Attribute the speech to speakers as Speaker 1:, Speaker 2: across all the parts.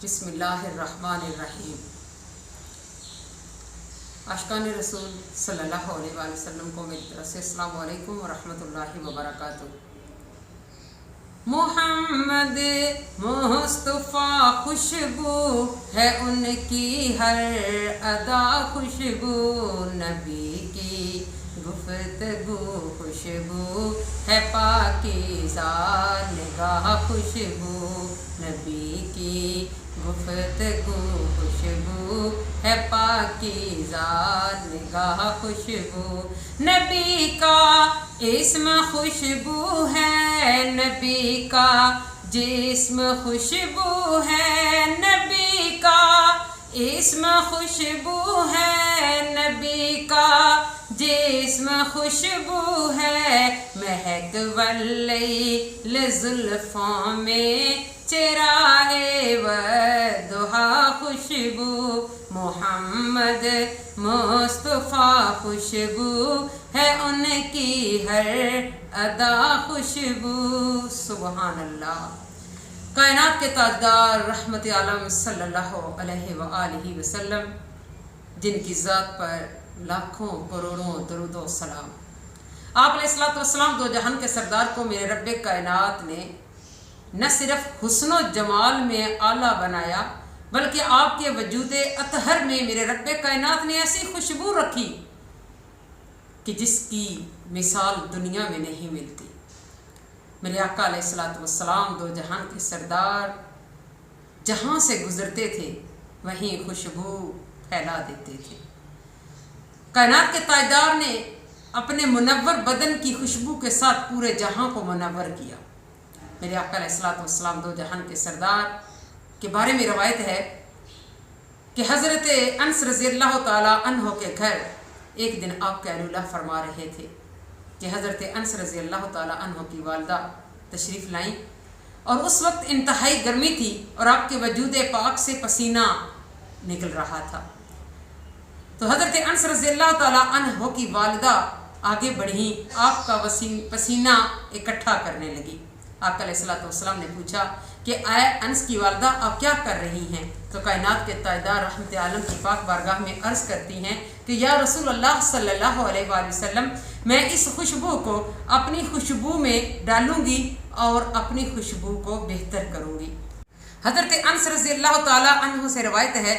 Speaker 1: बिस्मिल्लाहिर्रहमानिर्रहीम। आशिकान रसूल सल्लल्लाहु अलैहि वसल्लम को मेरी तरफ से अस्सलामु अलैकुम व रहमतुल्लाहि व बरकातुहू। मोहम्मद मुस्तफ़ा खुशबू है उनकी हर अदा खुशबू, नबी की गुफ्तगू खुशबू है पाकीज़ा निगाह खुशबू, नबी की गुफ्तगू खुशबू है पाकीज़ा निगाह खुशबू, नबी का इस्म खुशबू है, नबी का जिस्म खुशबू है, नबी का इस्म खुशबू है, नबी का जिस्म खुशबू है, महक वल्लैल ज़ुल्फ़ों में चिराए वदुहा खुशबू, मोहम्मद मुस्तफ़ा खुशबू है उनकी हर अदा खुशबू। सुबहान अल्लाह। कायनात के ताजदार रहमत आलम सल्लल्लाहु अलैहि व आलिहि वसल्लम, जिनकी ज़ात पर लाखों करोड़ों दरूद व सलाम। आप अलैहिस्सलातु वस्सलाम दो जहान के सरदार को मेरे रब्बे कायनात ने न सिर्फ हुस्न व जमाल में आला बनाया, बल्कि आपके वजूदे अतहर में मेरे रब्बे कायनात ने ऐसी खुशबू रखी कि जिसकी मिसाल दुनिया में नहीं मिलती। मेरे आका अलैहिस्सलातु वस्सलाम दो जहान के सरदार जहाँ से गुजरते थे वहीं खुशबू फैला देते थे। कायनात के ताजदार ने अपने मुनव्वर बदन की खुशबू के साथ पूरे जहां को मुनव्वर किया। मेरे आका अलैहिस्सलातु वस्सलाम दो जहान के सरदार के बारे में रवायत है कि हज़रत अनस रज़ियल्लाहु ताला अन्हो के घर एक दिन आप कैलूला फरमा रहे थे कि हज़रत अनस रज़ियल्लाहु ताला अन्हो की वालदा तशरीफ़ लाईं और उस वक्त इंतहाई गर्मी थी और आपके वजूद पाक से पसीना निकल रहा था। तो हज़रत अनस रज़ियल्लाहु ताला अन्हो की वालदा आगे बढ़ी, आपका पसीना इकट्ठा करने लगी। आका अलैहिस्सलातु वस्सलाम ने पूछा कि आए अनस की वालदा आप क्या कर रही हैं? तो कायनात के ताजदार रहमत आलम की पाक बारगाह में अर्ज़ करती हैं कि या रसूल अल्लाह सल्लल्लाहु अलैहि वसल्लम, मैं इस खुशबू को अपनी खुशबू में डालूंगी और अपनी खुशबू को बेहतर करूंगी। हज़रत अनस रज़ियल्लाहु ताला अन्हु से रवायत है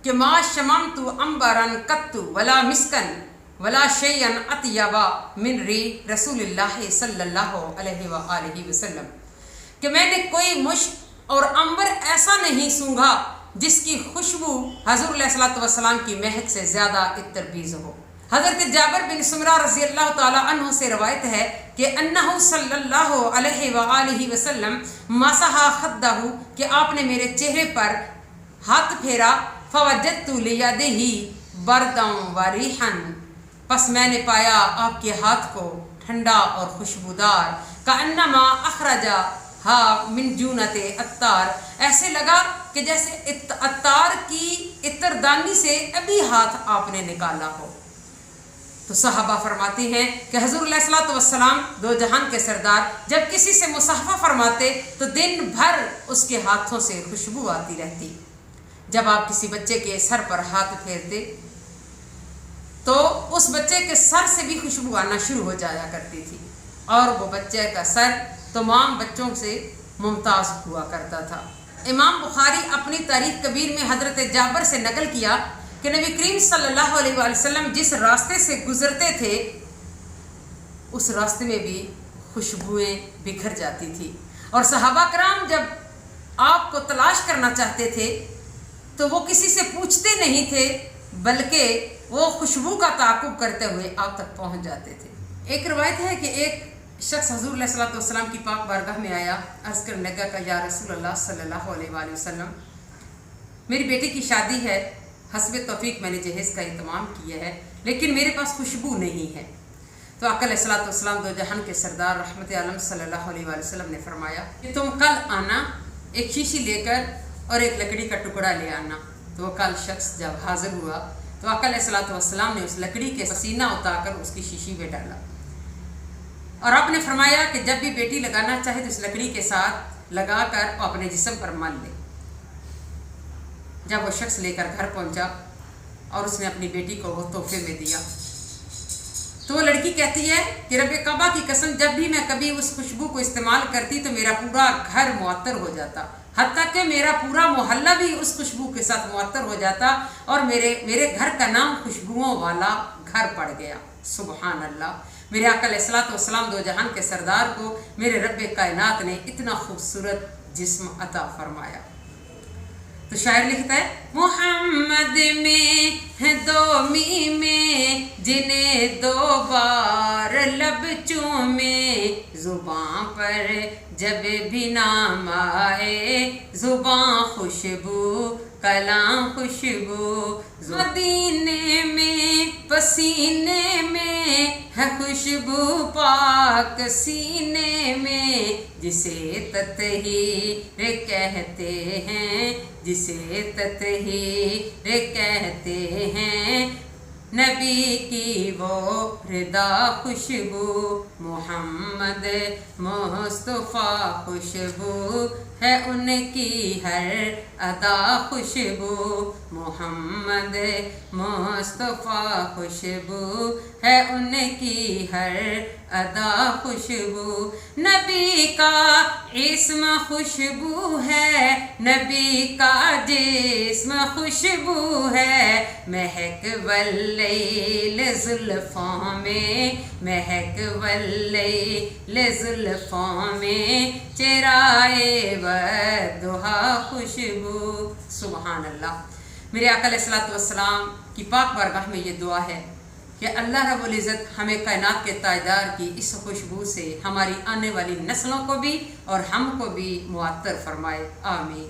Speaker 1: कि मा शममतु अंबरन कत्तु वला मिस्कन वला शैयन अतयबा मिन री रसूलिल्लाह सल्लल्लाहु अलैहि व आलिहि वसल्लम, कि मैंने कोई मुश्क और अंबर ऐसा नहीं सूंघा जिसकी खुशबू हज़ूर अलैहिस्सलातु वस्सलाम की महक से ज़्यादा इत्तरबीज़ हो। हज़रत जाबिर बिन सुमरा रज़ियल्लाहु ताला अन्हु से रवायत है कि अन्नहु सल्लल्लाहु अलैहि व आलिहि वसल्लम मसहा खद्दहु, कि आपने मेरे चेहरे पर हाथ फेरा, फवजदतु लियदिही बरदन व रिहन, बस मैंने पाया आपके हाथ को ठंडा और खुशबूदार, का अन्नमा अखरजा हा मिन जूनते अत्तार, ऐसे लगा कि जैसे अत्तार की इत्रदानी से अभी हाथ आपने निकाला हो। तो सहाबा फरमाते हैं कि हज़ूर अलैहिस्सलातु वस्सलाम दो जहान के सरदार जब किसी से मुसाफा फरमाते तो दिन भर उसके हाथों से खुशबू आती रहती। जब आप किसी बच्चे के सर पर हाथ फेरते तो उस बच्चे के सर से भी खुशबू आना शुरू हो जाया करती थी और वो बच्चे का सर तमाम बच्चों से मुमताज़ हुआ करता था। इमाम बुखारी अपनी तारीख कबीर में हज़रत जाबिर से नकल किया कि नबी करीम सल्लल्लाहु अलैहि वसल्लम जिस रास्ते से गुज़रते थे उस रास्ते में भी खुशबुएँ बिखर जाती थी और सहाबा कराम जब आपको तलाश करना चाहते थे तो वो किसी से पूछते नहीं थे, बल्कि वो खुशबू का ताक़ुब करते हुए आप तक पहुंच जाते थे। एक रवायत है कि एक शख्स हज़ूर अलैहिस्सलातु वस्सलाम की पाक बारगाह में आया, अर्ज़ करने लगा कि या रसूल अल्लाह सल्लल्लाहु अलैहि वसल्लम, मेरी बेटी की शादी है, हस्ब तौफीक मैंने जहेज़ का इंतज़ाम किया है, लेकिन मेरे पास खुशबू नहीं है। तो आका अलैहिस्सलातु वस्सलाम दो जहान के सरदार रहमत आलम सल्लल्लाहु अलैहि वसल्लम ने फरमाया कि तुम कल आना, एक शीशी लेकर और एक लकड़ी का टुकड़ा ले आना। तो वह कल शख्स जब हाजिर हुआ तो आका अलैहिस्सलातु वस्सलाम ने उस लकड़ी के पसीना उतारकर उसकी शीशी में डाला और आपने फरमाया कि जब भी बेटी लगाना चाहे तो इस लकड़ी के साथ लगाकर अपने जिस्म पर मल ले। جب وہ شخص لے کر گھر پہنچا اور اس نے اپنی بیٹی کو وہ تحفے میں دیا، تو وہ لڑکی کہتی ہے کہ رب کعبہ کی قسم، جب بھی میں کبھی اس خوشبو کو استعمال کرتی تو میرا پورا گھر معطر ہو جاتا، حتیٰ کہ میرا پورا محلہ بھی اس خوشبو کے ساتھ معطر ہو جاتا، اور میرے گھر کا نام خوشبوؤں والا گھر پڑ گیا۔ سبحان اللہ! میرے آقا علیہ الصلوۃ والسلام دو جہان کے سردار کو میرے رب کائنات نے اتنا خوبصورت جسم عطا فرمایا۔ تو شاعر لکھتا ہے، محمد میں ہے دو میمیں جنہیں دو بار لب چومے، زباں پر جب بھی نام آئے زباں خوشبو کلام خوشبو، مدینے میں پسینے میں ہے خوشبو پاک سینے میں، جسے تطہیر کہتے ہیں، جسے تطہیر کہتے ہیں، نبی کی وہ ردا خوشبو، محمد مصطفیٰ خوشبو ہے ان کی ہر ادا خوشبو، محمد مصطفیٰ خوشبو ہے ان کی ہر ادا خوشبو، نبی کا اسم خوشبو ہے، نبی کا جسم خوشبو ہے، مہک واللیل زلفوں میں، مہک واللیل زلفوں میں، چرائے والضحیٰ خوشبو۔ سبحان اللہ! میرے آقا علیہ الصلوۃ والسلام کی پاک بارگاہ میں یہ دعا ہے کہ اللہ رب العزت ہمیں کائنات کے تاجدار کی اس خوشبو سے ہماری آنے والی نسلوں کو بھی اور ہم کو بھی معطر فرمائے، آمین۔